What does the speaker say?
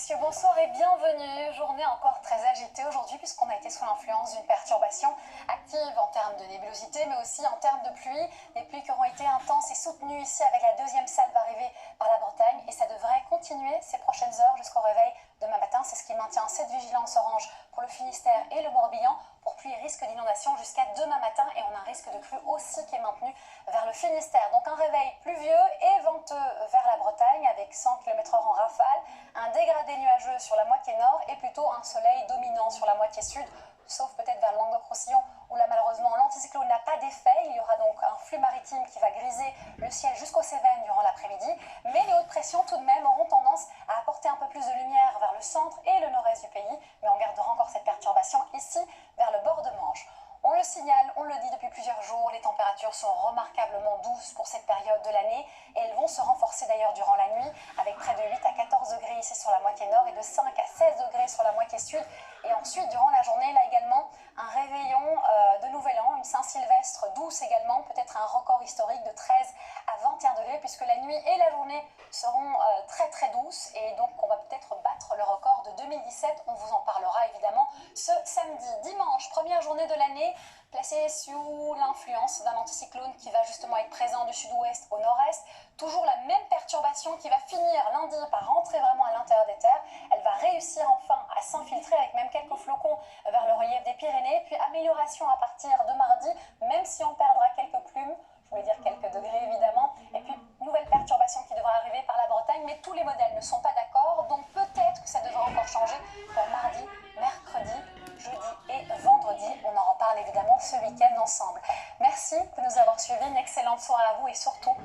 messieurs, bonsoir et bienvenue. Journée encore très agitée aujourd'hui puisqu'on a été sous l'influence d'une perturbation active en termes de nébulosité mais aussi en termes de pluie. Des pluies qui auront été intenses et soutenues ici avec la deuxième salve arrivée par la Bretagne et ça devrait continuer ces prochaines heures jusqu'au réveil demain matin. C'est ce qui maintient cette vigilance orange pour le Finistère et le Morbihan pour pluie et risque d'inondation jusqu'à demain matin et on a un risque de crue aussi qui est maintenu vers le Finistère. Donc un réveil pluvieux et venteux vers la Bretagne avec 100 km/h en rafale, un dégradé nuageux sur la moitié nord et plutôt un soleil dominant sur la moitié sud, sauf peut-être vers le Languedoc-Roussillon où là malheureusement l'anticyclone n'a pas d'effet. Il y aura donc un flux maritime qui va griser le ciel jusqu'aux Cévennes durant l'après-midi, mais les hautes pressions tout de même auront tendance à apporter un peu plus de lumière vers le centre et le nord-est du pays, mais on gardera encore cette perturbation ici vers le bord de Manche. On le signale, on le dit depuis plusieurs jours, les températures sont remarquablement douces pour cette période de l'année et elles vont se renforcer d'ailleurs durant la nuit avec près de 8 à 14 degrés ici sur la moitié nord et de 5 à 16 degrés sur la moitié sud. Et ensuite, durant la journée, là également, un réveillon de Nouvel An, une Saint-Sylvestre douce également, peut-être un record historique de 13 à 21 degrés puisque la nuit et la journée seront très très douces et donc on va peut-être battre le record de 2017. On vous en parlera évidemment ce samedi. Dimanche, première journée de l'année, placée sous l'influence d'un anticyclone qui va justement être présent du sud-ouest au nord-est. Toujours la même perturbation qui va finir lundi par rentrer vraiment à l'intérieur des terres. Elle va réussir enfin à s'infiltrer avec même quelques flocons vers le relief des Pyrénées. Puis amélioration à partir de mardi, même si on perdra quelques plumes, je voulais dire quelques degrés évidemment. Et puis nouvelle perturbation qui devra arriver par la Bretagne, mais tous les modèles ne sont pas d'accord. Donc peut-être que ça devra encore changer pour mardi, mercredi, jeudi et vendredi. On en reparle évidemment ce week-end ensemble. Merci de nous avoir suivis. Une excellente soirée à vous et surtout,